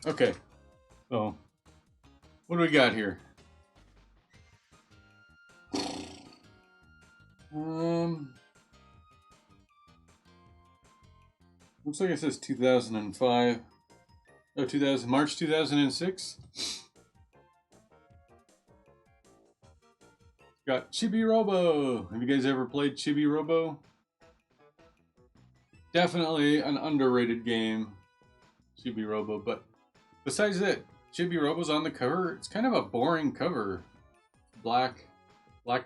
Okay, so what do we got here? Looks like it says 2005. Oh, March 2006. Got Chibi-Robo. Have you guys ever played Chibi-Robo? Definitely an underrated game, Chibi-Robo. But besides that, Chibi-Robo's on the cover. It's kind of a boring cover. Black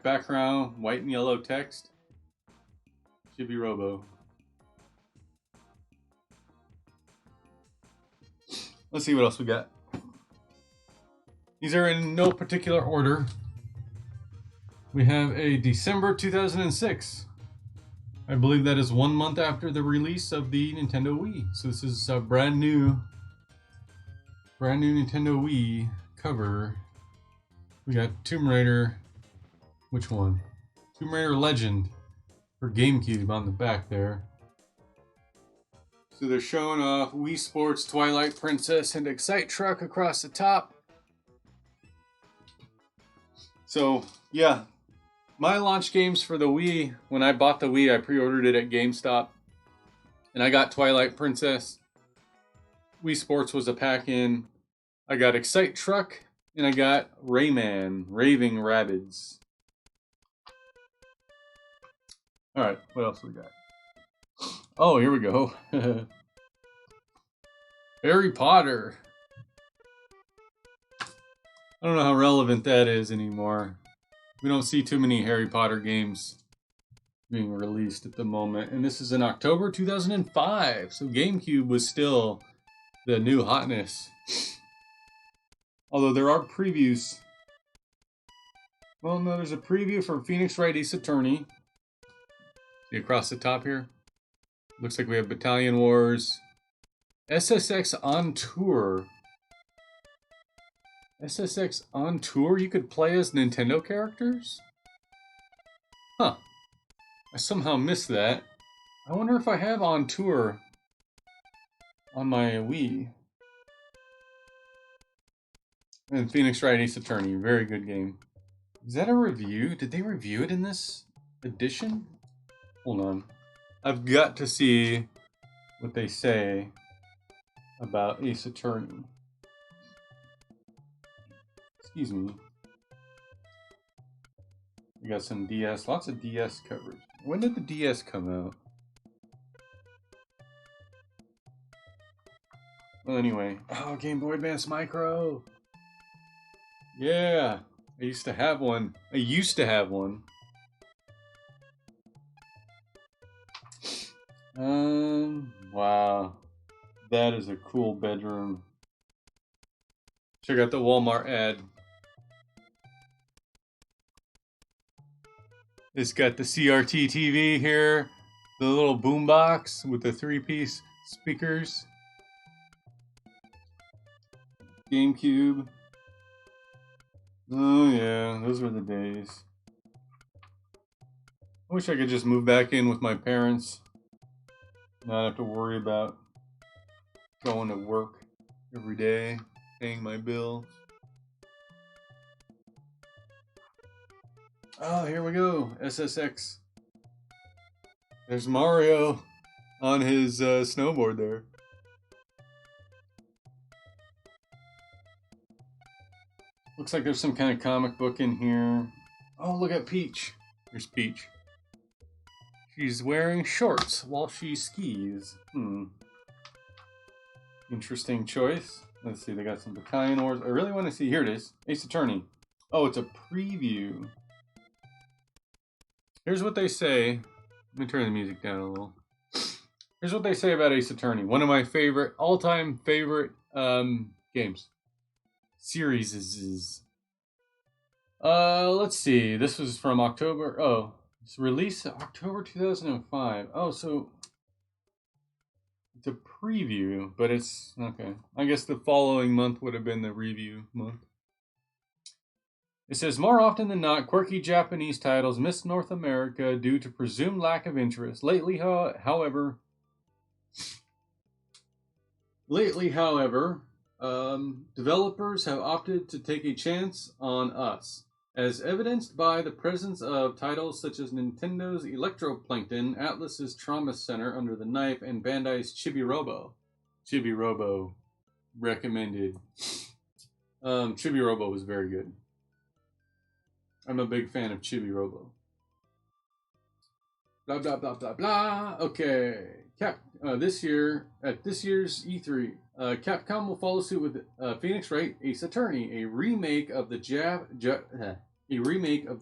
background, white and yellow text. Chibi-Robo. Let's see what else we got. These are in no particular order. We have a December 2006. I believe that is 1 month after the release of the Nintendo Wii. So this is a brand new Nintendo Wii cover. We got Tomb Raider. Which one? Tomb Raider Legend for GameCube on the back there. So they're showing off Wii Sports, Twilight Princess, and Excite Truck across the top. So, yeah. My launch games for the Wii, when I bought the Wii, I pre-ordered it at GameStop. And I got Twilight Princess. Wii Sports was a pack-in. I got Excite Truck, and I got Rayman, Raving Rabbids. Alright, what else we got? Oh, here we go. Harry Potter. I don't know how relevant that is anymore. We don't see too many Harry Potter games being released at the moment. And this is in October 2005. So GameCube was still the new hotness. Although there are previews. Well, no, there's a preview for Phoenix Wright Ace Attorney. See across the top here? Looks like we have Battalion Wars. SSX on Tour. SSX on Tour? You could play as Nintendo characters? Huh. I somehow missed that. I wonder if I have On Tour on my Wii. And Phoenix Wright Ace Attorney. Very good game. Is that a review? Did they review it in this edition? Hold on. I've got to see what they say about Ace Attorney. Excuse me. We got some DS, lots of DS coverage. When did the DS come out? Well, anyway. Oh, Game Boy Advance Micro! Yeah! I used to have one. Wow. That is a cool bedroom. Check out the Walmart ad. It's got the CRT TV here, the little boombox with the 3-piece speakers. GameCube. Oh yeah, those were the days. I wish I could just move back in with my parents. Not have to worry about going to work every day, paying my bills. Oh, here we go. SSX. There's Mario on his snowboard there. Looks like there's some kind of comic book in here. Oh, look at Peach. Here's Peach. She's wearing shorts while she skis. Interesting choice. Let's see, they got some Battalion Wars. I really want to see. Here it is. Ace Attorney. Oh, it's a preview. Here's what they say. Let me turn the music down a little. Here's what they say about Ace Attorney. One of my favorite, all-time favorite games. Series is. Let's see. This was from October. Oh, it's released October 2005. Oh, so it's a preview, but it's okay. I guess the following month would have been the review month. It says, more often than not, quirky Japanese titles miss North America due to presumed lack of interest. Lately, however, Developers have opted to take a chance on us, as evidenced by the presence of titles such as Nintendo's Electroplankton, Atlus's Trauma Center Under the Knife, and Bandai's Chibi-Robo. Chibi-Robo recommended. Chibi-Robo was very good. I'm a big fan of Chibi-Robo. Blah blah blah blah blah. Okay, this year at this year's E3, Capcom will follow suit with Phoenix Wright Ace Attorney, a remake of the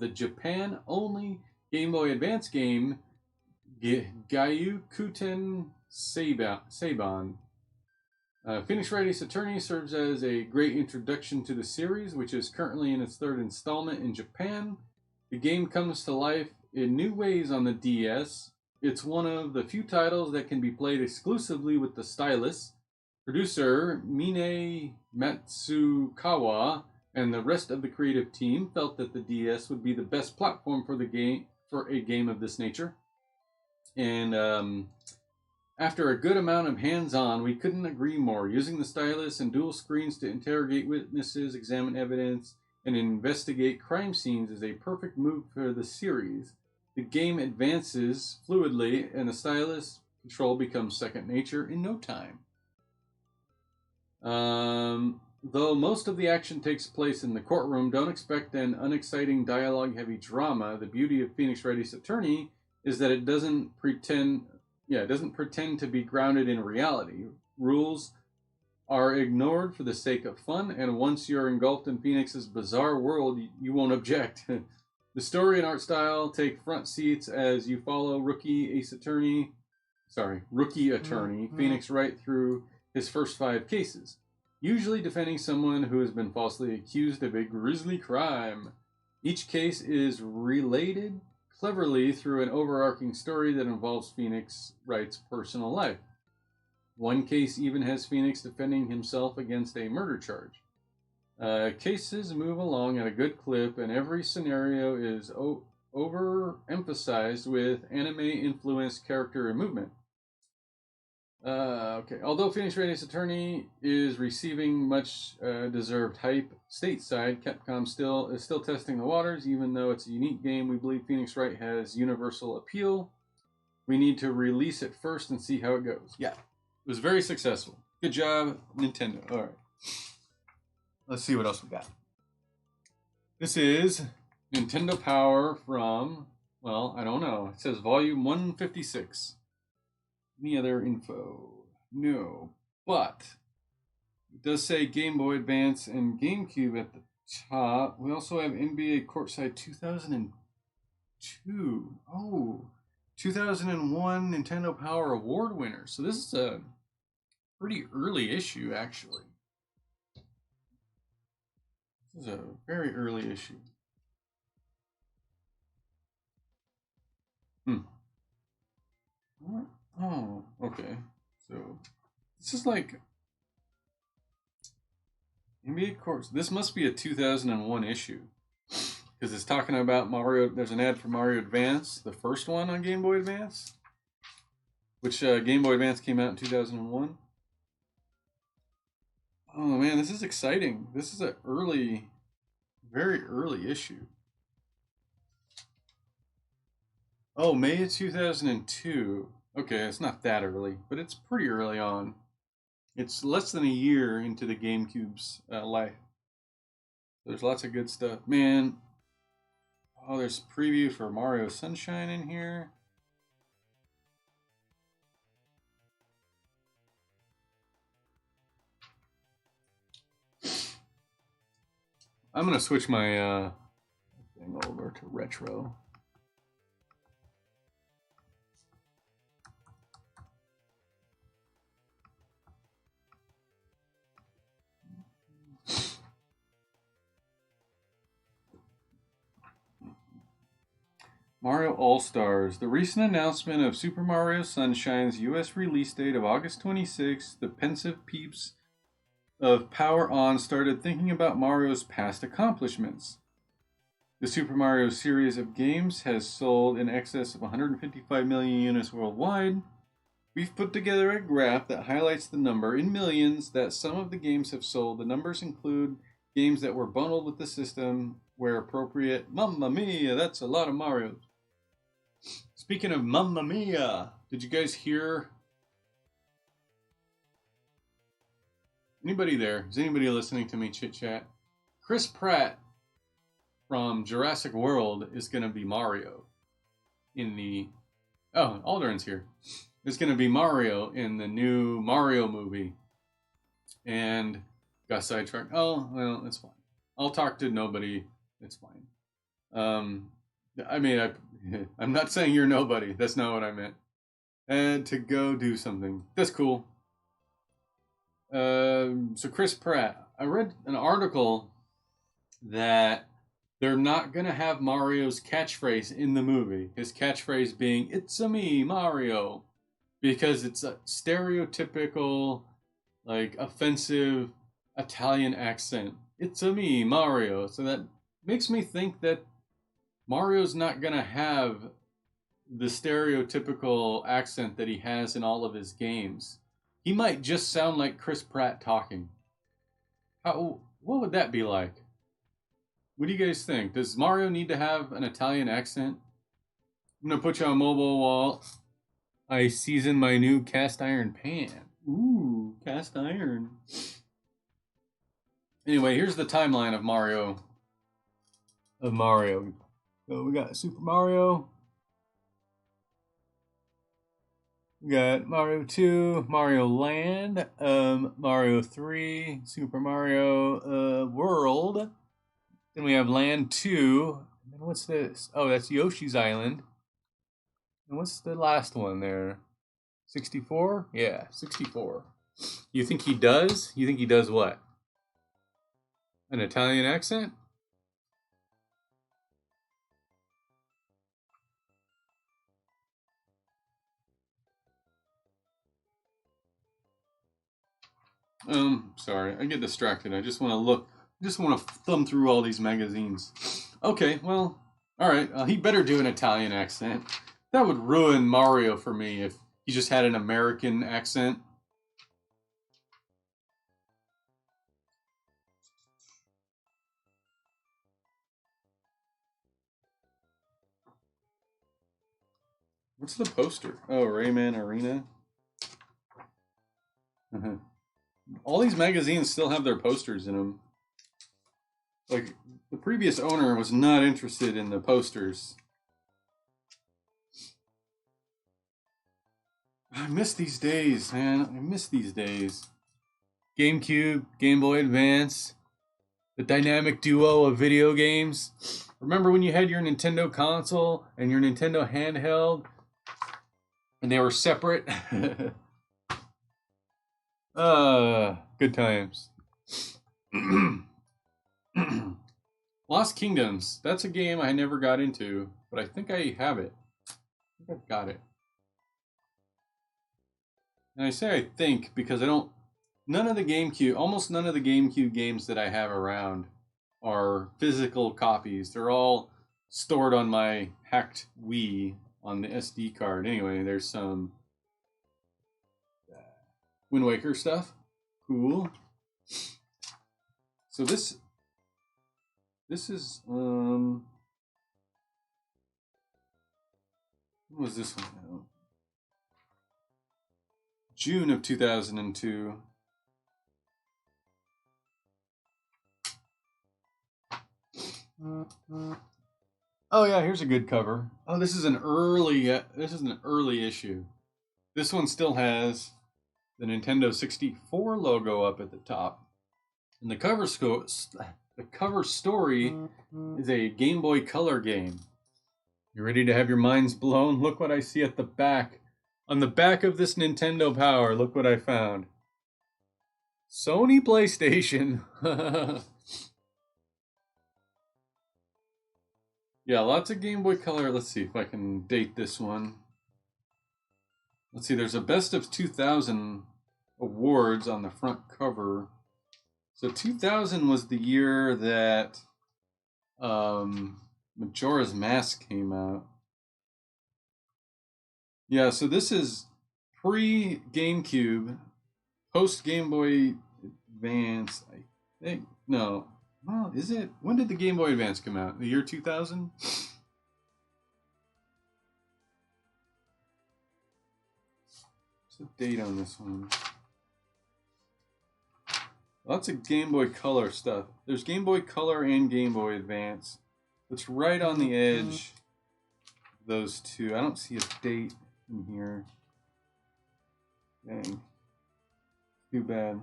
Japan-only Game Boy Advance game Gyukuten Seiban. Phoenix Wright Ace Attorney serves as a great introduction to the series, which is currently in its third installment in Japan. The game comes to life in new ways on the DS. It's one of the few titles that can be played exclusively with the stylus. Producer Mine Matsukawa and the rest of the creative team felt that the DS would be the best platform for a game of this nature. And after a good amount of hands-on, we couldn't agree more. Using the stylus and dual screens to interrogate witnesses, examine evidence, and investigate crime scenes is a perfect move for the series. The game advances fluidly, and the stylus control becomes second nature in no time. Though most of the action takes place in the courtroom, don't expect an unexciting dialogue-heavy drama. The beauty of Phoenix Wright Ace Attorney is that it doesn't pretend to be grounded in reality. Rules are ignored for the sake of fun, and once you're engulfed in Phoenix's bizarre world, you won't object. The story and art style take front seats as you follow rookie attorney Phoenix Wright through his first 5 cases, usually defending someone who has been falsely accused of a grisly crime. Each case is related cleverly through an overarching story that involves Phoenix Wright's personal life. One case even has Phoenix defending himself against a murder charge. Cases move along at a good clip, and every scenario is overemphasized with anime-influenced character and movement. Although Phoenix Wright Ace Attorney is receiving much deserved hype stateside, Capcom is still testing the waters. Even though it's a unique game, we believe Phoenix Wright has universal appeal. We need to release it first and see how it goes. Yeah, it was very successful. Good job, Nintendo. All right. Let's see what else we got. This is Nintendo Power from, well, I don't know. It says volume 156. Any other info? No. But it does say Game Boy Advance and GameCube at the top. We also have NBA Courtside 2002. Oh, 2001 Nintendo Power Award winner. So this is a pretty early issue, actually. This is a very early issue. Oh, okay. So this is like NBA Courts. This must be a 2001 issue because it's talking about Mario. There's an ad for Mario Advance, the first one on Game Boy Advance, which Game Boy Advance came out in 2001. Oh man, this is exciting. This is a very early issue. Oh, May of 2002. Okay, it's not that early, but it's pretty early on. It's less than a year into the GameCube's life. There's lots of good stuff. Man, oh, there's a preview for Mario Sunshine in here. I'm going to switch my thing over to retro. Mario All-Stars. The recent announcement of Super Mario Sunshine's US release date of August 26th, the pensive peeps of Power On started thinking about Mario's past accomplishments. The Super Mario series of games has sold in excess of 155 million units worldwide, We've put together a graph that highlights the number in millions that some of the games have sold. The numbers include games that were bundled with the system where appropriate. Mamma mia, that's a lot of Mario. Speaking of Mamma mia, did you guys hear? Anybody there? Is anybody listening to me chit chat? Chris Pratt from Jurassic World is going to be Mario in the. Oh, Aldrin's here. It's going to be Mario in the new Mario movie. And got sidetracked. Oh, well, it's fine. I'll talk to nobody. It's fine. I mean, I'm not saying you're nobody. That's not what I meant. And to go do something. That's cool. So Chris Pratt. I read an article that they're not going to have Mario's catchphrase in the movie. His catchphrase being, "It's-a me, Mario." Because it's a stereotypical, like, offensive Italian accent. "It's-a me, Mario." So that makes me think that Mario's not going to have the stereotypical accent that he has in all of his games. He might just sound like Chris Pratt talking. What would that be like? What do you guys think? Does Mario need to have an Italian accent? I'm going to put you on mobile while I season my new cast iron pan. Ooh, cast iron. Anyway, here's the timeline of Mario. So we got Super Mario. We got Mario 2, Mario Land, Mario 3, Super Mario World. Then we have Land 2. And then what's this? Oh, that's Yoshi's Island. And what's the last one there? 64? Yeah, 64. You think he does? You think he does what? An Italian accent? Sorry, I get distracted. I just want to look. I just want to thumb through all these magazines. Okay, well, all right. He better do an Italian accent. That would ruin Mario for me if he just had an American accent. What's the poster? Oh, Rayman Arena. All these magazines still have their posters in them. Like, the previous owner was not interested in the posters. I miss these days, man. I miss these days. GameCube, Game Boy Advance, the dynamic duo of video games. Remember when you had your Nintendo console and your Nintendo handheld, and they were separate? Good times. Lost Kingdoms. That's a game I never got into, but I think I have it. I think I've got it. And I say I think because almost none of the GameCube games that I have around are physical copies. They're all stored on my hacked Wii on the SD card. Anyway, there's some Wind Waker stuff. Cool. So this is when was this one out? June of 2002. Oh yeah, here's a good cover. Oh, this is an early issue. This one still has the Nintendo 64 logo up at the top. And the cover story is a Game Boy Color game. You ready to have your minds blown? Look what I see at the back. On the back of this Nintendo Power, look what I found. Sony PlayStation. Yeah, lots of Game Boy Color. Let's see if I can date this one. Let's see, there's a Best of 2000 awards on the front cover. So 2000 was the year that Majora's Mask came out. Yeah, so this is pre-GameCube, post-Game Boy Advance, I think. No. Well, is it? When did the Game Boy Advance come out? The year 2000? What's the date on this one? Lots of Game Boy Color stuff. There's Game Boy Color and Game Boy Advance. It's right on the edge of those two. I don't see a date in here. Dang. Too bad.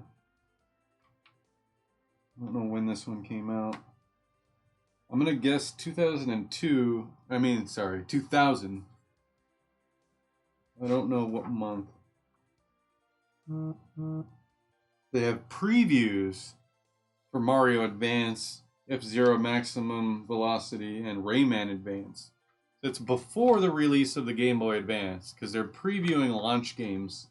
I don't know when this one came out. I'm going to guess 2002. 2000. I don't know what month. They have previews for Mario Advance, F-Zero Maximum Velocity, and Rayman Advance. That's before the release of the Game Boy Advance, because they're previewing launch games.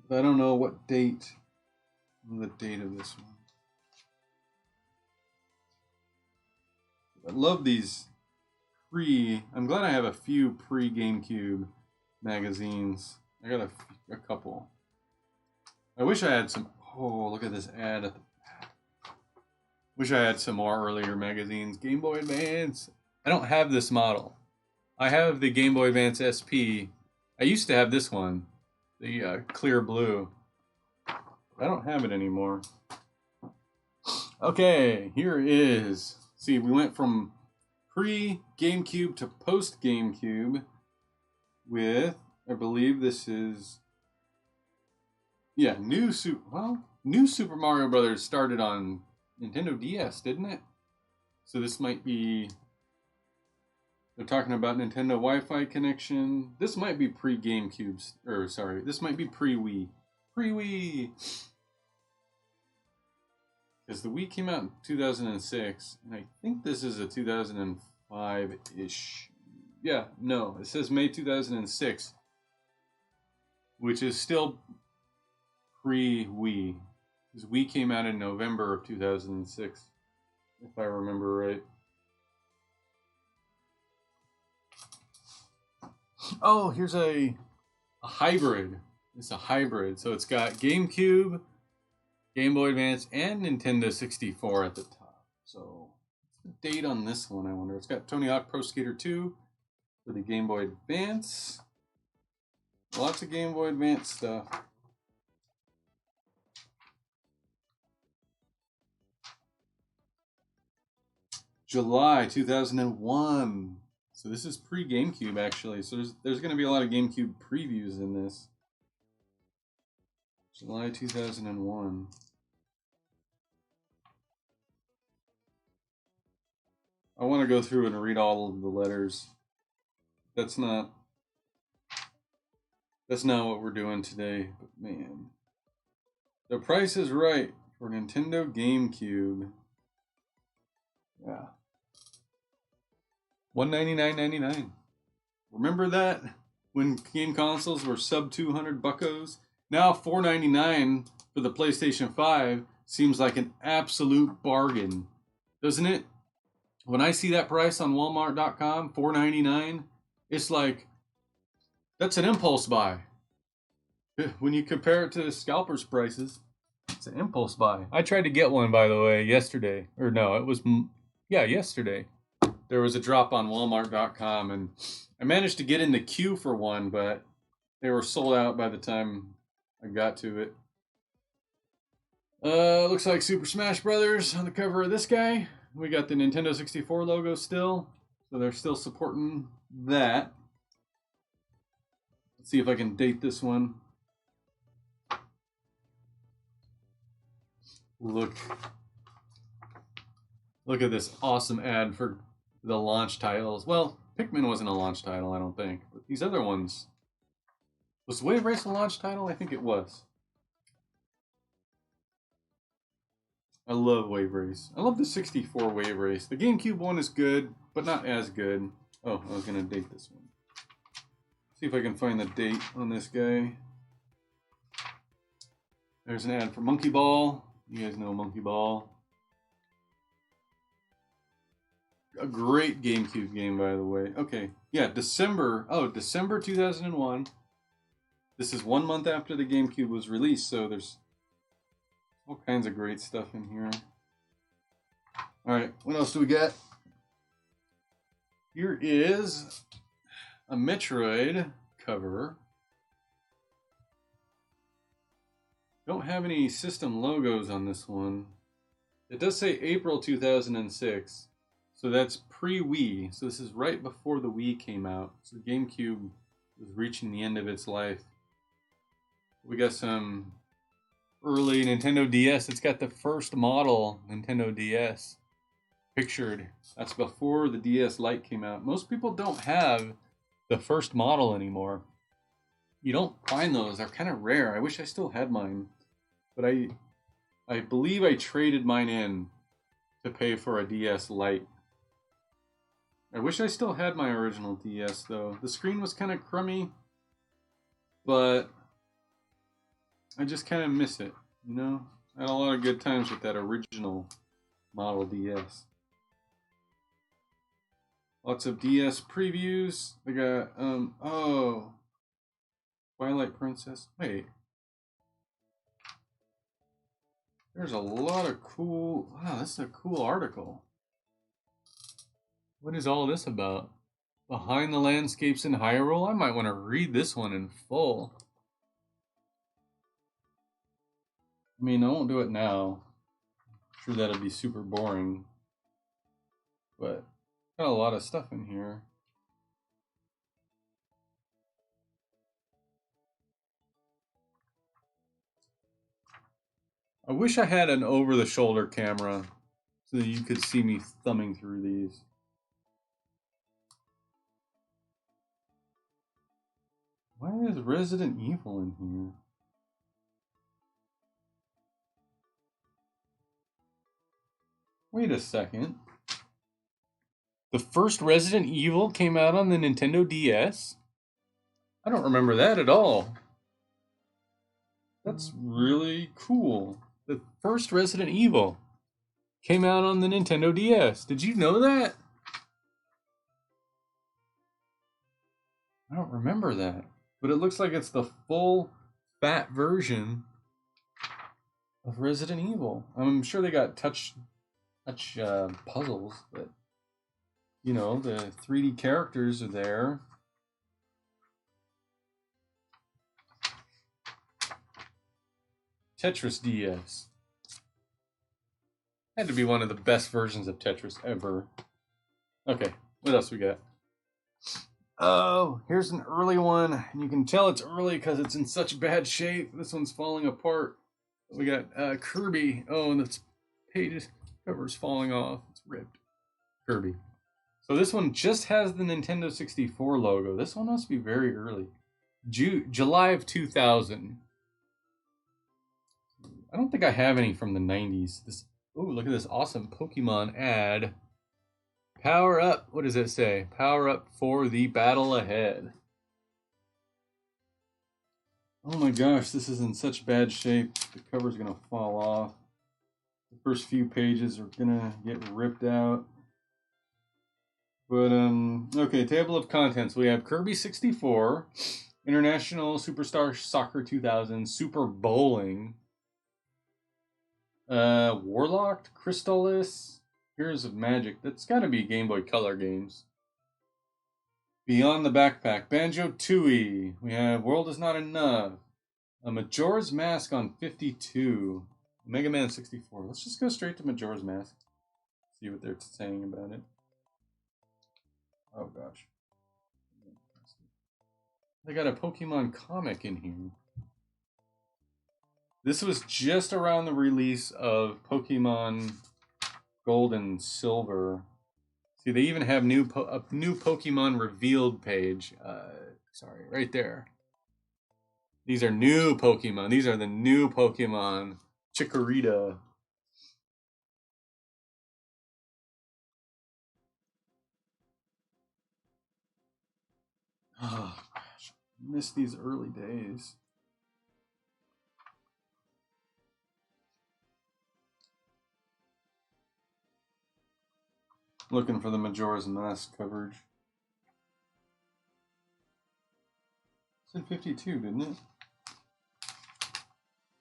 But I don't know what date. The date of this one. I love these I'm glad I have a few pre-GameCube magazines. I got a couple. I wish I had some. Oh, look at this ad. Wish I had some more earlier magazines. Game Boy Advance. I don't have this model. I have the Game Boy Advance SP. I used to have this one, the clear blue. I don't have it anymore. Okay, here is. See, we went from pre-GameCube to post-GameCube with, I believe this is, new Super Mario Brothers started on Nintendo DS, didn't it? So this might be, they're talking about Nintendo Wi-Fi connection. This might be pre-GameCube, this might be pre-Wii. Pre-Wii! Because the Wii came out in 2006, and I think this is a 2005-ish. Yeah, no, it says May 2006, which is still pre-Wii. Because Wii came out in November of 2006, if I remember right. Oh, here's a hybrid. It's a hybrid, so it's got GameCube, Game Boy Advance, and Nintendo 64 at the top. So, what's the date on this one, I wonder? It's got Tony Hawk Pro Skater 2 for the Game Boy Advance. Lots of Game Boy Advance stuff. July 2001. So this is pre-GameCube, actually. So there's going to be a lot of GameCube previews in this. July 2001. I want to go through and read all of the letters. That's not what we're doing today, but man. The price is right for Nintendo GameCube. Yeah. $199.99. Remember that? When game consoles were sub 200 buckos? Now $499 for the PlayStation 5 seems like an absolute bargain, doesn't it? When I see that price on Walmart.com, $499, it's like, that's an impulse buy. When you compare it to scalpers prices, it's an impulse buy. I tried to get one, by the way, yesterday. Or no, it was, yesterday. There was a drop on Walmart.com, and I managed to get in the queue for one, but they were sold out by the time I got to it. Looks like Super Smash Brothers on the cover of this guy. We got the Nintendo 64 logo still, so they're still supporting that. Let's see if I can date this one. Look at this awesome ad for the launch titles. Well, Pikmin wasn't a launch title, I don't think. But these other ones. Was Wave Race a launch title? I think it was. I love Wave Race. I love the 64 Wave Race. The GameCube one is good, but not as good. Oh, I was going to date this one. See if I can find the date on this guy. There's an ad for Monkey Ball. You guys know Monkey Ball. a great GameCube game, by the way. Okay, yeah, December 2001. This is 1 month after the GameCube was released, so there's all kinds of great stuff in here. Alright, what else do we got? Here is a Metroid cover. Don't have any system logos on this one. It does say April 2006, so that's pre-Wii. So this is right before the Wii came out. So GameCube was reaching the end of its life. We got some early Nintendo DS. It's got the first model Nintendo DS pictured. That's before the DS Lite came out. Most people don't have the first model anymore. You don't find those. They're kind of rare. I wish I still had mine. But I believe I traded mine in to pay for a DS Lite. I wish I still had my original DS, though. The screen was kind of crummy, but I just kind of miss it, you know? I had a lot of good times with that original model DS. Lots of DS previews. I got, Twilight Princess. Wait. There's a lot of cool... Wow, this is a cool article. What is all this about? Behind the Landscapes in Hyrule? I might want to read this one in full. I mean, I won't do it now. I'm sure that'll be super boring. But got a lot of stuff in here. I wish I had an over-the-shoulder camera so that you could see me thumbing through these. Why is Resident Evil in here? Wait a second. The first Resident Evil came out on the Nintendo DS? I don't remember that at all. That's really cool. The first Resident Evil came out on the Nintendo DS. Did you know that? I don't remember that. But it looks like it's the full fat version of Resident Evil. I'm sure they got touch puzzles, but you know, the 3D characters are there. Tetris DS. Had to be one of the best versions of Tetris ever. Okay, what else we got? Oh, here's an early one. And you can tell it's early because it's in such bad shape. This one's falling apart. We got Kirby. Oh, and this page cover's falling off. It's ripped. Kirby. So this one just has the Nintendo 64 logo. This one must be very early. July of 2000. I don't think I have any from the 90s. Oh, look at this awesome Pokemon ad. Power up. What does it say? Power up for the battle ahead. Oh my gosh, this is in such bad shape. The cover's gonna fall off. The first few pages are gonna get ripped out. But, okay, table of contents. We have Kirby 64, International Superstar Soccer 2000, Super Bowling, Warlocked, Crystalis, Heroes of Magic. That's got to be Game Boy Color games. Beyond the Backpack, Banjo-Tooie. We have World Is Not Enough. A Majora's Mask on 52. Mega Man 64. Let's just go straight to Majora's Mask. See what they're saying about it. Oh gosh. They got a Pokemon comic in here. This was just around the release of Pokemon Gold and Silver. See, they even have a new Pokemon revealed page. Sorry, right there. These are new Pokemon. These are the new Pokemon. Chikorita. Oh, gosh. I miss these early days. Looking for the Majora's Mask coverage. It said 52, didn't it?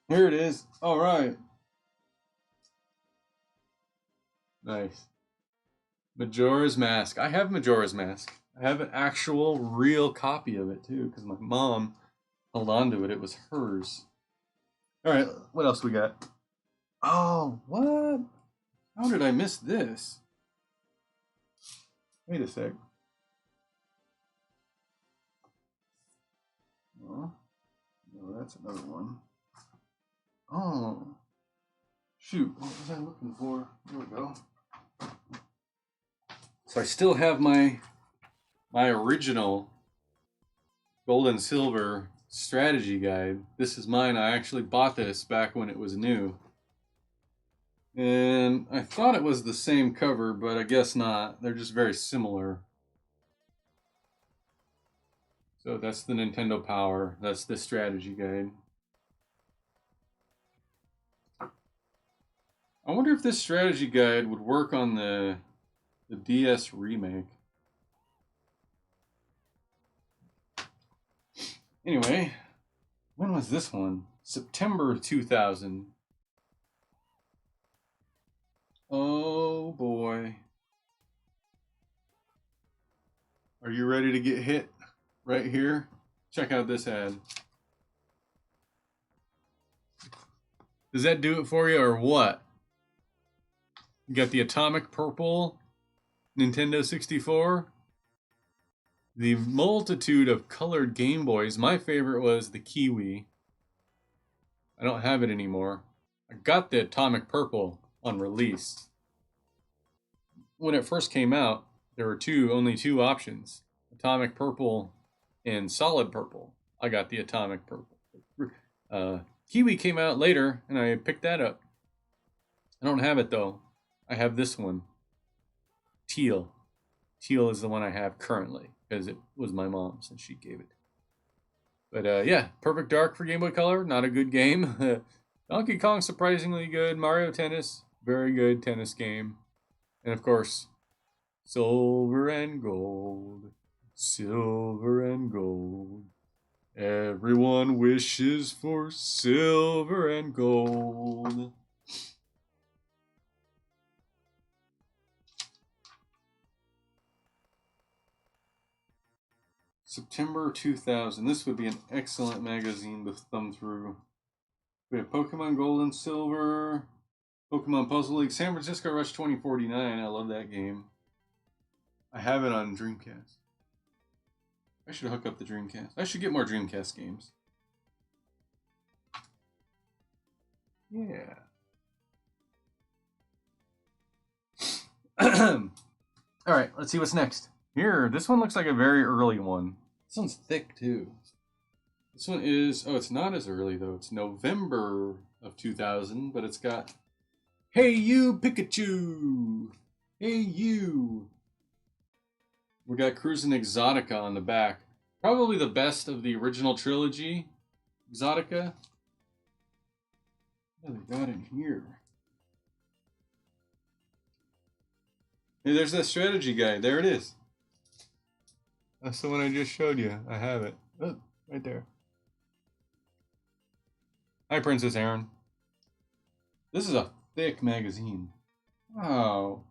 Here it is. All right. Nice. Majora's Mask. I have Majora's Mask. I have an actual, real copy of it, too, because my mom held on to it. It was hers. All right, what else we got? Oh, what? How did I miss this? Wait a sec. Oh, no, that's another one. Oh, shoot. What was I looking for? There we go. So I still have my original gold and silver strategy guide. This is mine. I actually bought this back when it was new. And I thought it was the same cover, but I guess not. They're just very similar. So that's the Nintendo Power. That's the strategy guide. I wonder if this strategy guide would work on the DS remake. Anyway, when was this one? September 2000. Oh boy. Are you ready to get hit right here? Check out this ad. Does that do it for you or what? You got the Atomic Purple Nintendo 64. The multitude of colored Game Boys. My favorite was the Kiwi. I don't have it anymore. I got the Atomic Purple on release. When it first came out, there were only two options. Atomic Purple and Solid Purple. I got the Atomic Purple. Kiwi came out later, and I picked that up. I don't have it, though. I have this one. Teal. Teal is the one I have currently, because it was my mom's, and she gave it. But yeah, Perfect Dark for Game Boy Color, not a good game. Donkey Kong, surprisingly good. Mario Tennis, very good tennis game. And of course, Silver and Gold. Silver and gold. Everyone wishes for silver and gold. September 2000. This would be an excellent magazine to thumb through. We have Pokemon Gold and Silver, Pokemon Puzzle League, San Francisco Rush 2049. I love that game. I have it on Dreamcast. I should hook up the Dreamcast. I should get more Dreamcast games. Yeah. Alright, let's see what's next. Here, this one looks like a very early one. This one's thick, too. This one is... Oh, it's not as early, though. It's November of 2000, but it's got... Hey, you, Pikachu! Hey, you! We got Cruisin' Exotica on the back. Probably the best of the original trilogy. Exotica. What do they got in here? Hey, there's that strategy guide. There it is. That's the one I just showed you. I have it. Oh, right there. Hi, Princess Aaron. This is a thick magazine. Wow.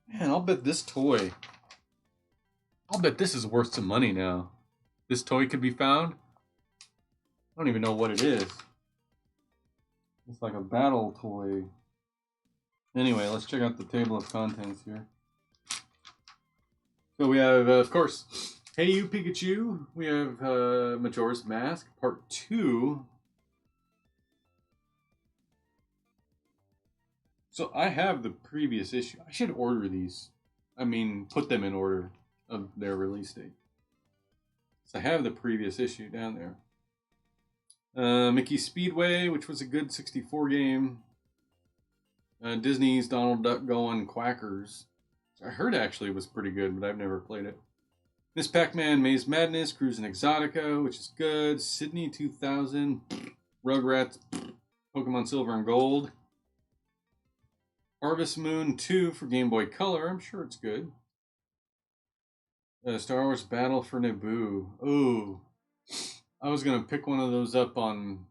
Man, I'll bet this toy... I'll bet this is worth some money now. This toy could be found. I don't even know what it is. It's like a battle toy. Anyway, let's check out the table of contents here. So we have, of course, Hey You Pikachu. We have Majora's Mask, Part 2. So I have the previous issue. I should order these. I mean, put them in order of their release date. So I have the previous issue down there. Mickey Speedway, which was a good 64 game. Disney's Donald Duck Going Quackers. I heard actually it was pretty good, but I've never played it. Miss Pac-Man Maze Madness, Cruisin' Exotica, which is good. Sydney 2000, Rugrats, Pokemon Silver and Gold. Harvest Moon 2 for Game Boy Color. I'm sure it's good. Star Wars Battle for Naboo. Ooh. I was going to pick one of those up on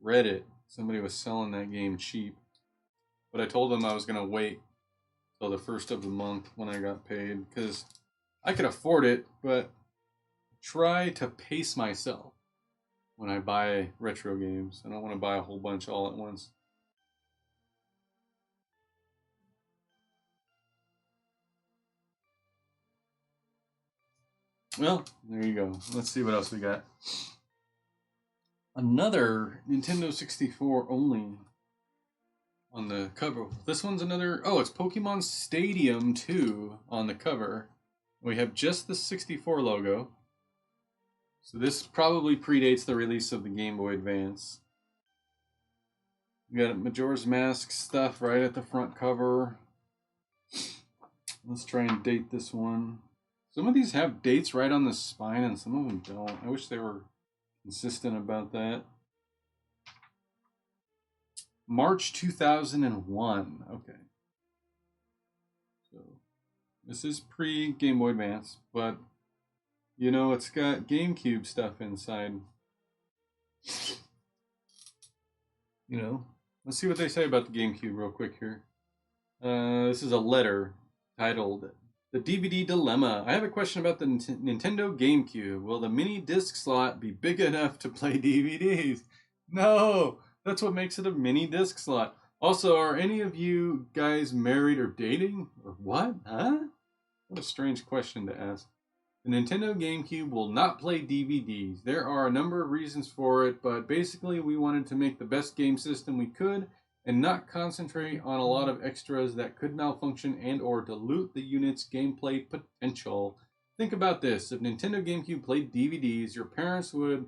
Reddit. Somebody was selling that game cheap. But I told them I was going to wait till the first of the month when I got paid. Because I could afford it, but try to pace myself when I buy retro games. I don't want to buy a whole bunch all at once. Well, there you go. Let's see what else we got. Another Nintendo 64 only on the cover. This one's another... Oh, it's Pokemon Stadium 2 on the cover. We have just the 64 logo. So this probably predates the release of the Game Boy Advance. We got Majora's Mask stuff right at the front cover. Let's try and date this one. Some of these have dates right on the spine and some of them don't. I wish they were consistent about that. March 2001. Okay. So this is pre-Game Boy Advance, but you know, it's got GameCube stuff inside. You know, let's see what they say about the GameCube real quick here. This is a letter titled The DVD Dilemma. I have a question about the Nintendo GameCube. Will the mini disc slot be big enough to play DVDs? No, that's what makes it a mini disc slot. Also, are any of you guys married or dating? Or what? Huh? What a strange question to ask. The Nintendo GameCube will not play DVDs. There are a number of reasons for it, but basically we wanted to make the best game system we could and not concentrate on a lot of extras that could malfunction and or dilute the unit's gameplay potential. Think about this. If Nintendo GameCube played DVDs, your parents would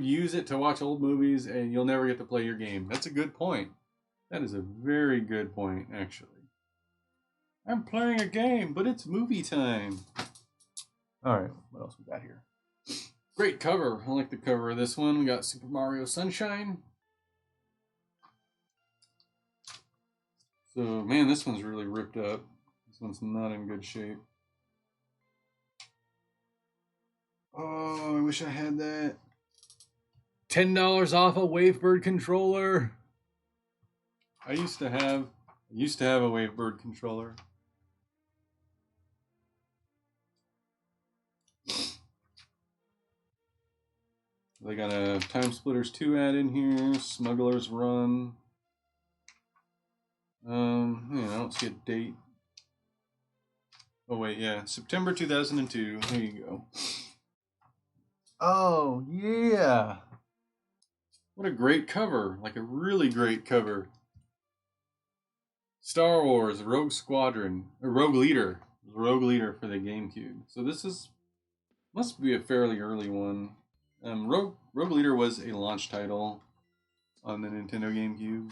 use it to watch old movies and you'll never get to play your game. That's a good point. That is a very good point, actually. I'm playing a game, but it's movie time. All right, what else we got here? Great cover. I like the cover of this one. We got Super Mario Sunshine. So, man, this one's really ripped up. This one's not in good shape. Oh, I wish I had that. $10 off a Wavebird controller. I used to have a Wavebird controller. They got a Time Splitters 2 ad in here, Smuggler's Run. I don't see a date. Oh wait, yeah, September 2002. There you go. Oh yeah, what a great cover! Like a really great cover. Star Wars Rogue Squadron, or Rogue Leader for the GameCube. So this must be a fairly early one. Rogue Leader was a launch title on the Nintendo GameCube.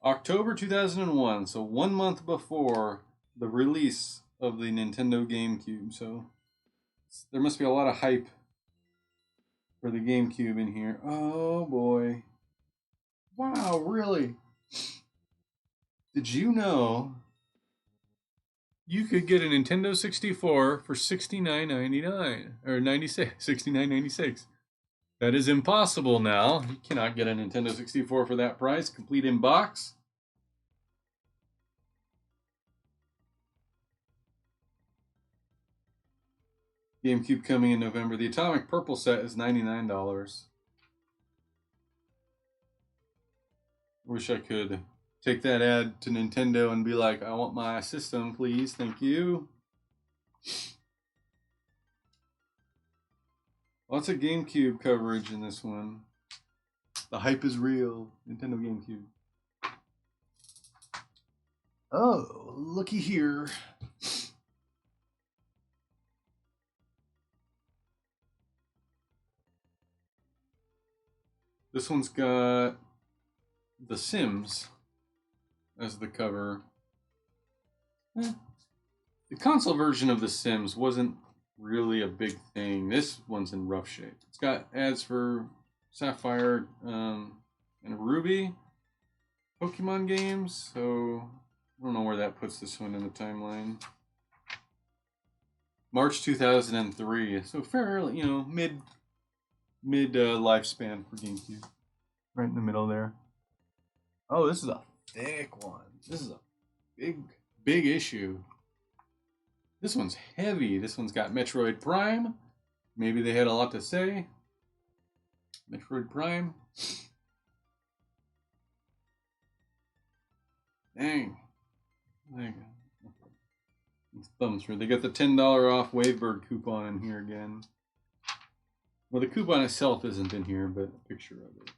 October 2001, so 1 month before the release of the Nintendo GameCube. So there must be a lot of hype for the GameCube in here. Oh boy. Wow, really? Did you know you could get a Nintendo 64 for $69.99 or $69.96? That is impossible now. You cannot get a Nintendo 64 for that price, complete in box. GameCube coming in November. The Atomic Purple set is $99. Wish I could take that ad to Nintendo and be like, I want my system, please. Thank you. Lots of GameCube coverage in this one. The hype is real. Nintendo GameCube. Oh, looky here. This one's got The Sims as the cover. The console version of The Sims wasn't really a big thing. This one's in rough shape. It's got ads for Sapphire, and Ruby Pokemon games. So I don't know where that puts this one in the timeline. March 2003. So fairly, you know, mid lifespan for GameCube. Right in the middle there. Oh, this is a thick one. This is a big issue. This one's heavy. This one's got Metroid Prime. Maybe they had a lot to say. Metroid Prime. Dang. Thumb through. They got the $10 off Wavebird coupon in here again. Well, the coupon itself isn't in here, but a picture of it.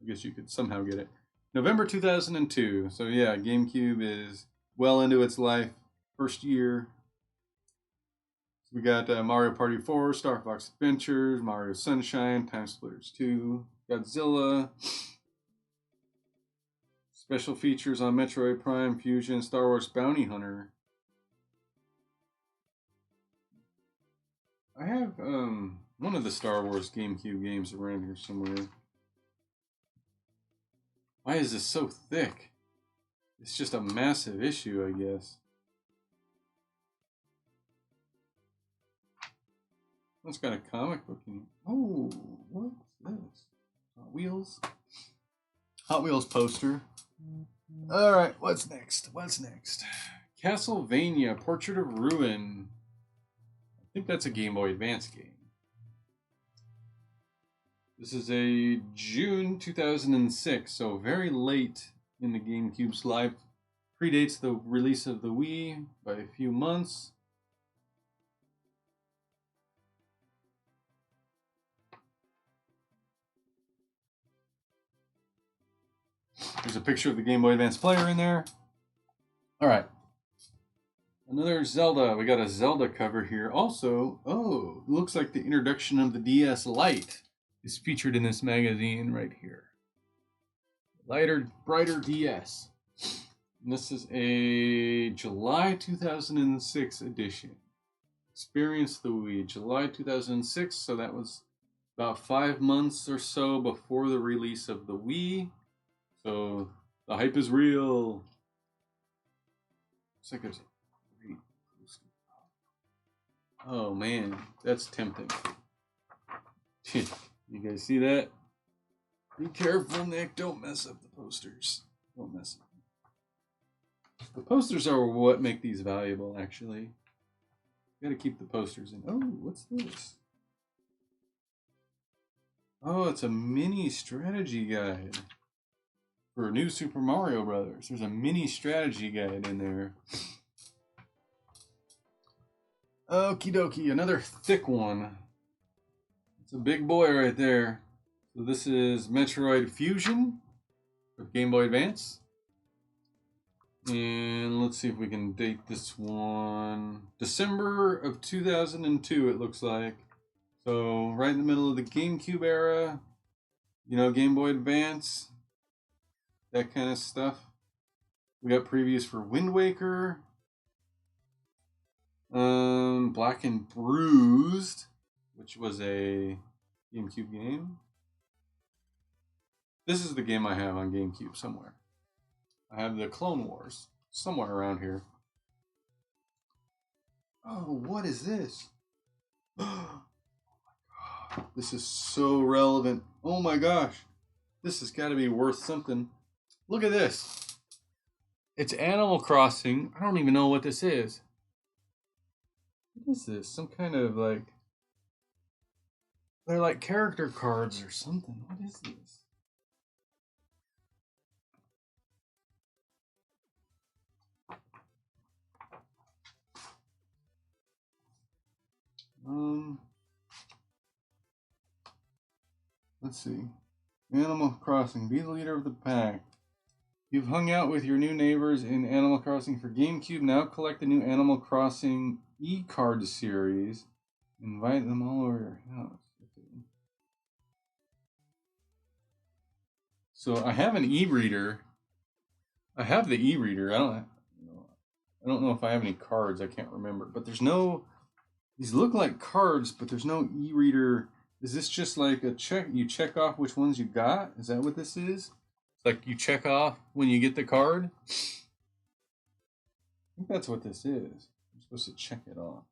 I guess you could somehow get it. November 2002. So yeah, GameCube is well into its life. First year. So we got Mario Party 4, Star Fox Adventures, Mario Sunshine, Time Splitters 2, Godzilla. Special features on Metroid Prime, Fusion, Star Wars Bounty Hunter. I have one of the Star Wars GameCube games around here somewhere. Why is this so thick? It's just a massive issue, I guess. It's got a comic book in it. Oh, what's this? Hot Wheels? Hot Wheels poster. Alright, what's next? What's next? Castlevania, Portrait of Ruin. I think that's a Game Boy Advance game. This is a June 2006, so very late in the GameCube's life. Predates the release of the Wii by a few months. There's a picture of the Game Boy Advance player in there. Alright. Another Zelda. We got a Zelda cover here. Also, oh, it looks like the introduction of the DS Lite is featured in this magazine right here. Lighter, brighter DS. And this is a July 2006 edition. Experience the Wii. July 2006, so that was about 5 months or so before the release of the Wii. So the hype is real. Looks like there's a great poster. Oh man, that's tempting. You guys see that? Be careful, Nick. Don't mess up the posters. Don't mess up. The posters are what make these valuable, actually. You gotta keep the posters in. Oh, what's this? Oh, it's a mini strategy guide for New Super Mario Brothers. There's a mini strategy guide in there. Okie dokie, another thick one. It's a big boy right there. So this is Metroid Fusion for Game Boy Advance. And let's see if we can date this one. December of 2002, it looks like. So right in the middle of the GameCube era. You know, Game Boy Advance. That kind of stuff. We got previews for Wind Waker. Black and Bruised, which was a GameCube game. This is the game I have on GameCube somewhere. I have the Clone Wars somewhere around here. Oh, what is this? Oh my god. This is so relevant. Oh my gosh. This has got to be worth something. Look at this. It's Animal Crossing. I don't even know what this is. What is this? Some kind of like... They're like character cards or something. What is this? Let's see. Animal Crossing. Be the leader of the pack. You've hung out with your new neighbors in Animal Crossing for GameCube. Now collect the new Animal Crossing e-card series. Invite them all over your house. Okay. So I have an e-reader. I have the e-reader. I don't know if I have any cards. I can't remember. But there's no... These look like cards, but there's no e-reader Is this just like a check? You check off which ones you got? Is that what this is? Like you check off when you get the card? I think that's what this is. You're supposed to check it off.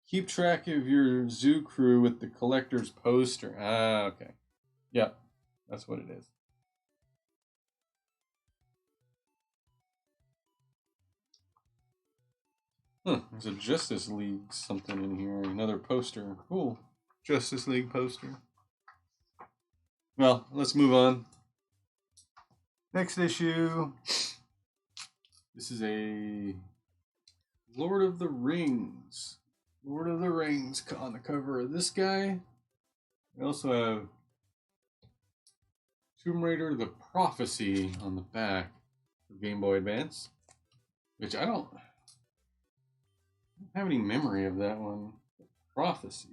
Keep track of your zoo crew with the collector's poster. Ah, okay. Yep, that's what it is. Huh, there's a Justice League something in here. Another poster. Cool. Justice League poster. Well, let's move on. Next issue. This is a Lord of the Rings. Lord of the Rings on the cover of this guy. We also have Tomb Raider The Prophecy on the back for Gameboy Advance. Which I don't have any memory of that one. Prophecy.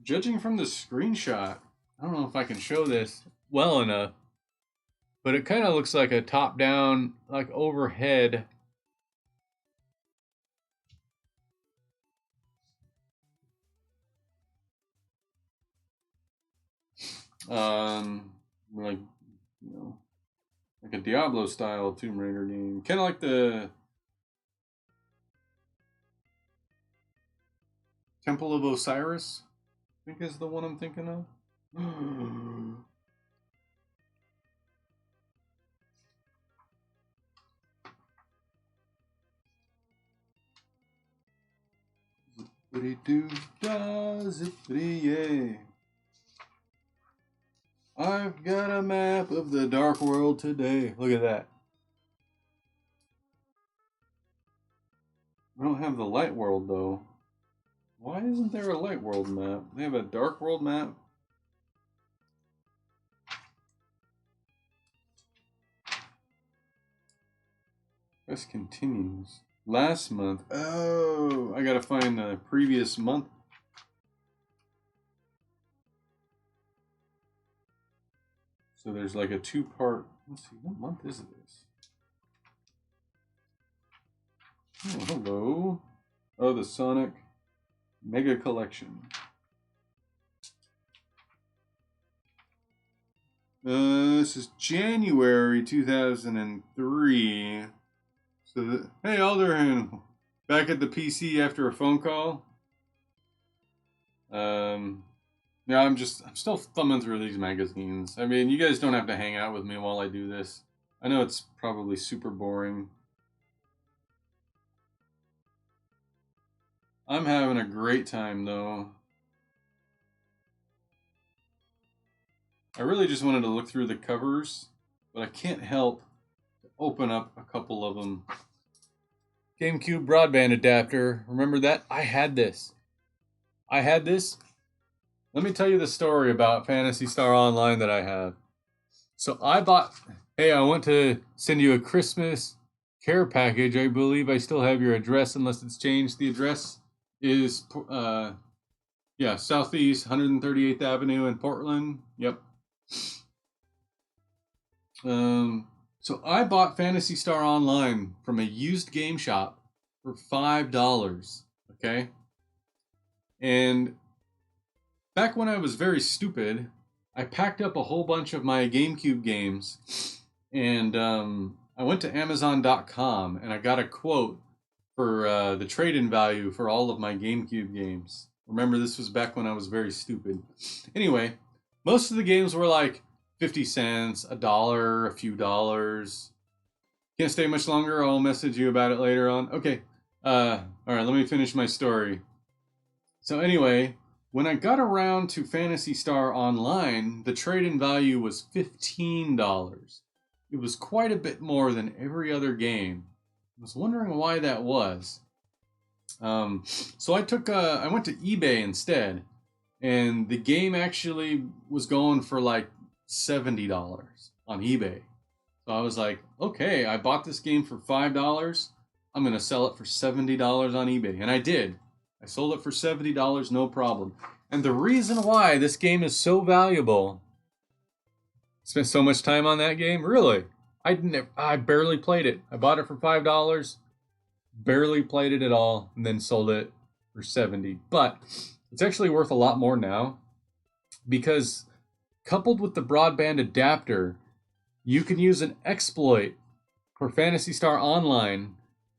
Judging from the screenshot, I don't know if I can show this well enough, but it kind of looks like a top-down, like overhead. Like, you know, like a Diablo-style Tomb Raider game. Kind of like the Temple of Osiris, I think is the one I'm thinking of. I've got a map of the dark world today. Look at that. I don't have the light world though. Why isn't there a light world map? They have a dark world map. This continues. Last month. Oh, I gotta find the previous month. So there's like a two-part. Let's see, what month is this? Oh, hello. Oh, the Sonic Mega Collection. This is January 2003. So, hey, Alderhan, back at the PC after a phone call. Yeah, I'm still thumbing through these magazines. I mean, you guys don't have to hang out with me while I do this. I know it's probably super boring. I'm having a great time, though. I really just wanted to look through the covers, but I can't help to open up a couple of them. GameCube broadband adapter. Remember that? I had this. Let me tell you the story about Phantasy Star Online that I have. So I want to send you a Christmas care package. I believe I still have your address unless it's changed. The address is, Southeast 138th Avenue in Portland. Yep. So I bought Phantasy Star Online from a used game shop for $5. Okay. And back when I was very stupid, I packed up a whole bunch of my GameCube games, and I went to Amazon.com and I got a quote for the trade-in value for all of my GameCube games. Remember, this was back when I was very stupid. Anyway, most of the games were like 50 cents, $1, a few dollars. Can't stay much longer. I'll message you about it later on. Okay. All right, let me finish my story. So anyway, when I got around to Phantasy Star Online, the trade-in value was $15. It was quite a bit more than every other game. I was wondering why that was. So I went to eBay instead, and the game actually was going for like $70 on eBay. So I was like, okay, I bought this game for $5. I'm going to sell it for $70 on eBay. And I did. I sold it for $70, no problem. And the reason why this game is so valuable, spent so much time on that game, really, I barely played it. I bought it for $5, barely played it at all, and then sold it for 70, but it's actually worth a lot more now because coupled with the broadband adapter, you can use an exploit for Phantasy Star Online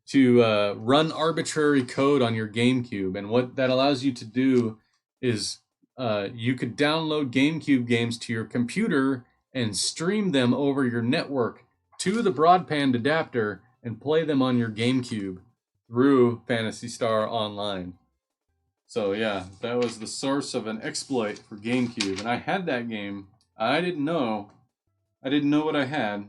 to run arbitrary code on your GameCube. And what that allows you to do is you could download GameCube games to your computer and stream them over your network to the broadband adapter and play them on your GameCube through Phantasy Star Online. So yeah, that was the source of an exploit for GameCube. And I had that game. I didn't know what I had.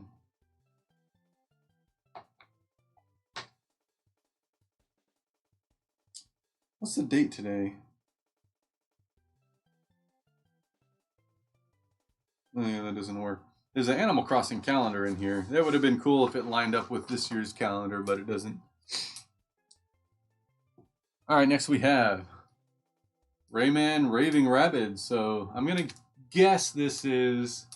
What's the date today? Oh, yeah, that doesn't work. There's an Animal Crossing calendar in here. That would have been cool if it lined up with this year's calendar, but it doesn't. Alright, next we have Rayman, Raving Rabbids. So I'm going to guess this is...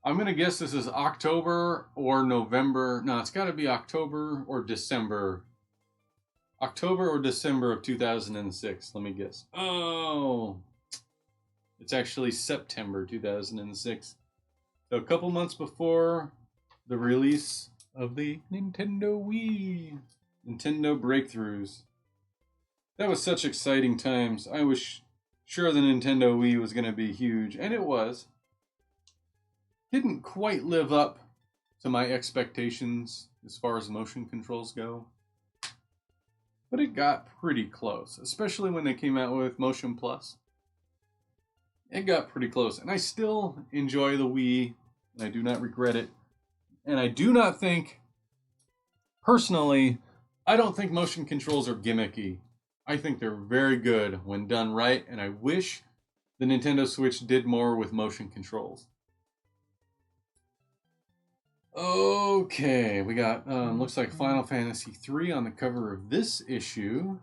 October or November. No, it's got to be October or December. October or December of 2006. Let me guess. Oh, it's actually September 2006. So a couple months before the release of the Nintendo Wii. Nintendo breakthroughs. That was such exciting times. I was sure the Nintendo Wii was going to be huge, and it was. Didn't quite live up to my expectations as far as motion controls go. But it got pretty close, especially when they came out with Motion Plus. It got pretty close, and I still enjoy the Wii, and I do not regret it. And I do not think, personally, I don't think motion controls are gimmicky. I think they're very good when done right, and I wish the Nintendo Switch did more with motion controls. Okay, we got, looks like Final Fantasy III on the cover of this issue.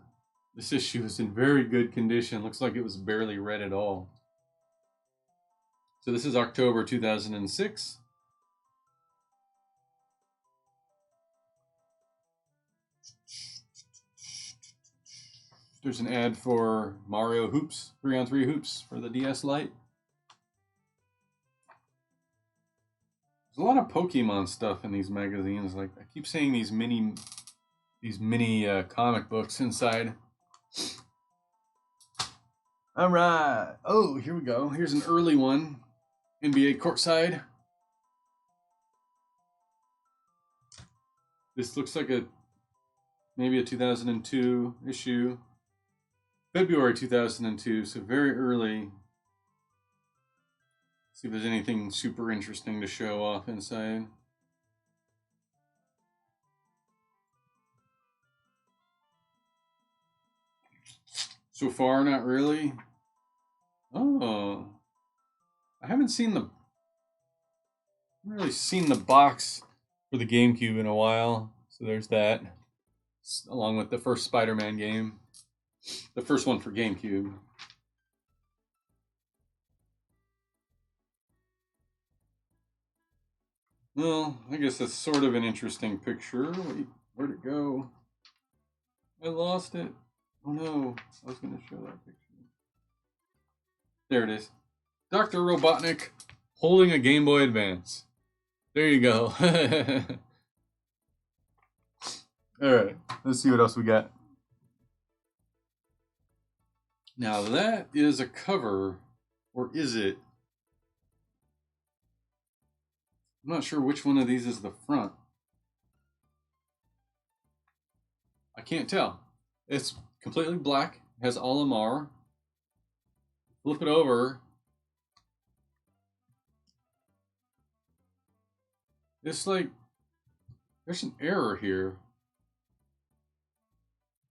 This issue is in very good condition. Looks like it was barely read at all. So this is October 2006. There's an ad for Mario Hoops, 3-on-3 Hoops for the DS Lite. There's a lot of Pokemon stuff in these magazines. Like I keep saying, these mini comic books inside. All right. Oh, here we go. Here's an early one. NBA Courtside. This looks like maybe a 2002 issue. February 2002, so very early. See if there's anything super interesting to show off inside. So far, not really. Oh, I haven't really seen the box for the GameCube in a while. So there's that, along with the first Spider-Man game, the first one for GameCube. Well, I guess that's sort of an interesting picture. Wait, where'd it go? I lost it. Oh no, I was going to show that picture. There it is. Dr. Robotnik holding a Game Boy Advance. There you go. Alright, let's see what else we got. Now that is a cover, or is it? I'm not sure which one of these is the front. I can't tell. It's completely black, has Olimar. Flip it over. It's like, there's an error here.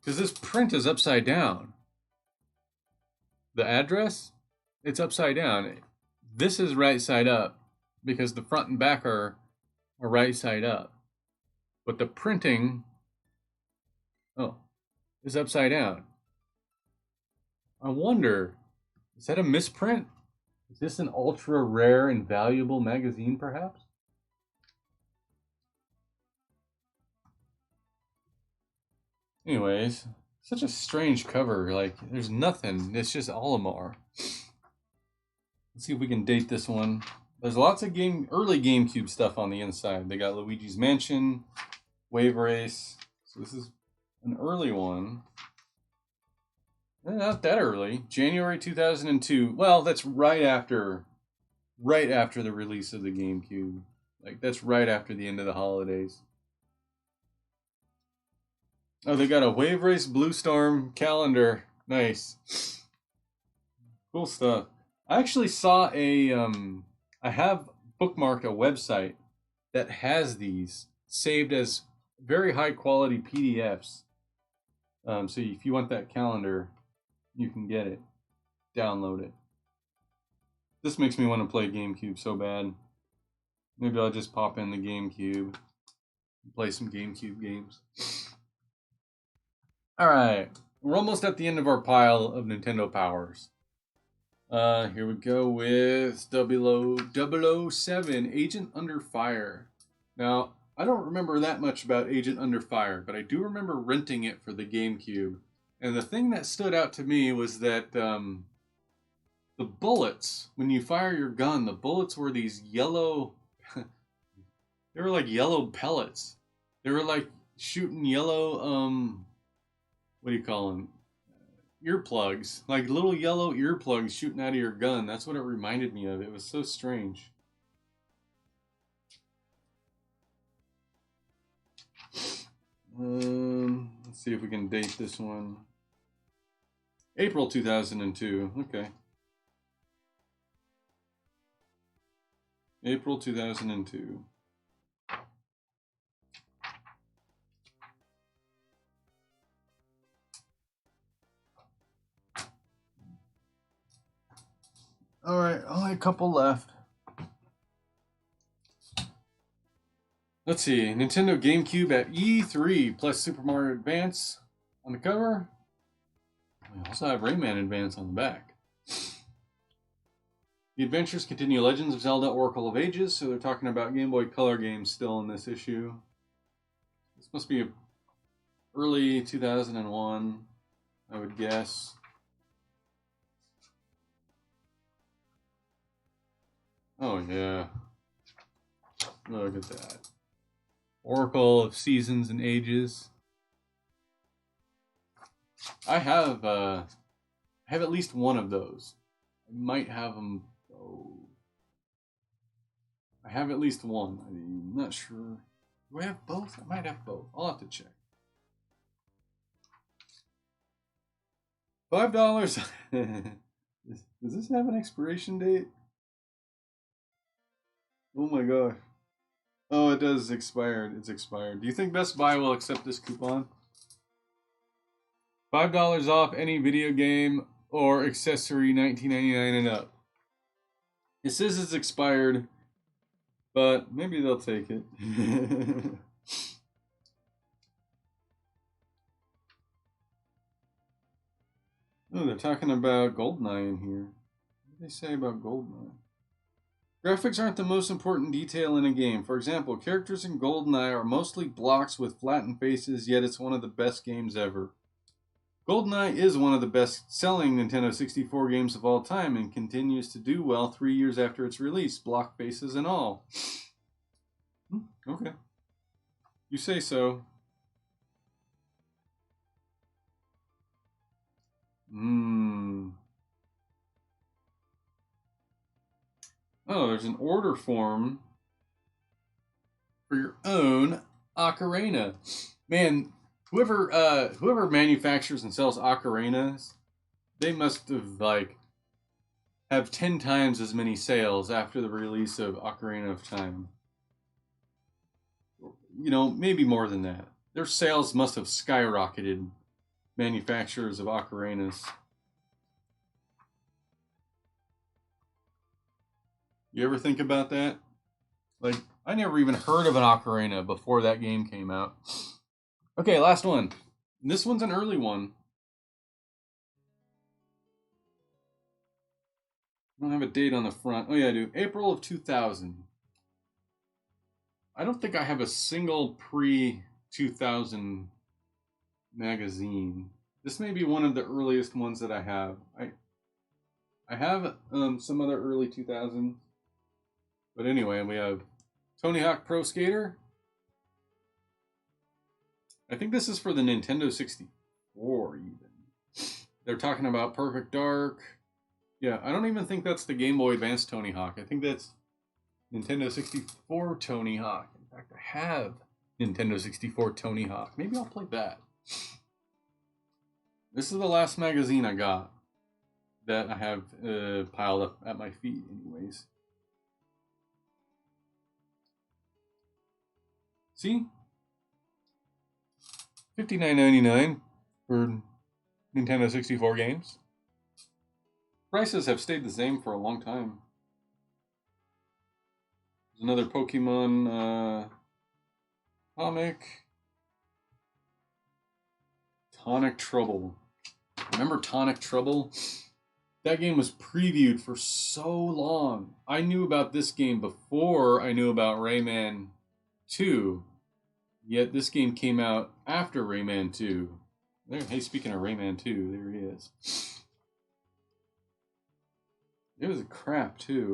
Because this print is upside down. The address, it's upside down. This is right side up because the front and back are right side up. But the printing, is upside down. I wonder, is that a misprint? Is this an ultra rare and valuable magazine, perhaps? Anyways, such a strange cover. Like, there's nothing. It's just Olimar. Let's see if we can date this one. There's lots of early GameCube stuff on the inside. They got Luigi's Mansion, Wave Race. So this is an early one. Not that early. January 2002. Well, that's right after the release of the GameCube. Like, that's right after the end of the holidays. Oh, they got a Wave Race Blue Storm calendar. Nice. Cool stuff. I actually saw I have bookmarked a website that has these saved as very high quality PDFs. So if you want that calendar, you can get it. Download it. This makes me want to play GameCube so bad. Maybe I'll just pop in the GameCube and play some GameCube games. Alright, we're almost at the end of our pile of Nintendo powers. Here we go with 007, Agent Under Fire. Now, I don't remember that much about Agent Under Fire, but I do remember renting it for the GameCube. And the thing that stood out to me was that the bullets, when you fire your gun, the bullets were these yellow... they were like yellow pellets. They were like shooting yellow, what do you call them? Earplugs. Like little yellow earplugs shooting out of your gun. That's what it reminded me of. It was so strange. Let's see if we can date this one. April 2002. Okay. April 2002. Alright, only a couple left. Let's see, Nintendo GameCube at E3 plus Super Mario Advance on the cover. We also have Rayman Advance on the back. The adventures continue Legends of Zelda Oracle of Ages, so they're talking about Game Boy Color games still in this issue. This must be early 2001, I would guess. Oh yeah. Look at that. Oracle of Seasons and Ages. I have at least one of those. I might have them. Oh, I have at least one. I'm not sure. Do I have both? I might have both. I'll have to check. $5. Does this have an expiration date? Oh my gosh. Oh, it does. Expired. It's expired. Do you think Best Buy will accept this coupon? $5 off any video game or accessory, $19.99 and up. It says it's expired, but maybe they'll take it. Oh, they're talking about GoldenEye in here. What do they say about GoldenEye? Graphics aren't the most important detail in a game. For example, characters in GoldenEye are mostly blocks with flattened faces, yet it's one of the best games ever. GoldenEye is one of the best-selling Nintendo 64 games of all time and continues to do well 3 years after its release, block faces and all. Okay. You say so. Oh, there's an order form for your own ocarina. Man, whoever manufactures and sells ocarinas, they must have 10 times as many sales after the release of Ocarina of Time. You know, maybe more than that. Their sales must have skyrocketed, manufacturers of ocarinas. You ever think about that? Like, I never even heard of an ocarina before that game came out. Okay, last one. This one's an early one. I don't have a date on the front. Oh yeah, I do. April of 2000. I don't think I have a single pre-2000 magazine. This may be one of the earliest ones that I have. I have some other early 2000s. But anyway, we have Tony Hawk Pro Skater. I think this is for the Nintendo 64 even. They're talking about Perfect Dark. Yeah, I don't even think that's the Game Boy Advance Tony Hawk. I think that's Nintendo 64 Tony Hawk. In fact, I have Nintendo 64 Tony Hawk. Maybe I'll play that. This is the last magazine I got that I have piled up at my feet anyways. See? $59.99 for Nintendo 64 games. Prices have stayed the same for a long time. There's another Pokemon comic. Tonic Trouble. Remember Tonic Trouble? That game was previewed for so long. I knew about this game before I knew about Rayman 2. Yet this game came out after Rayman 2. There, hey, speaking of Rayman 2, there he is. It was a crap, too.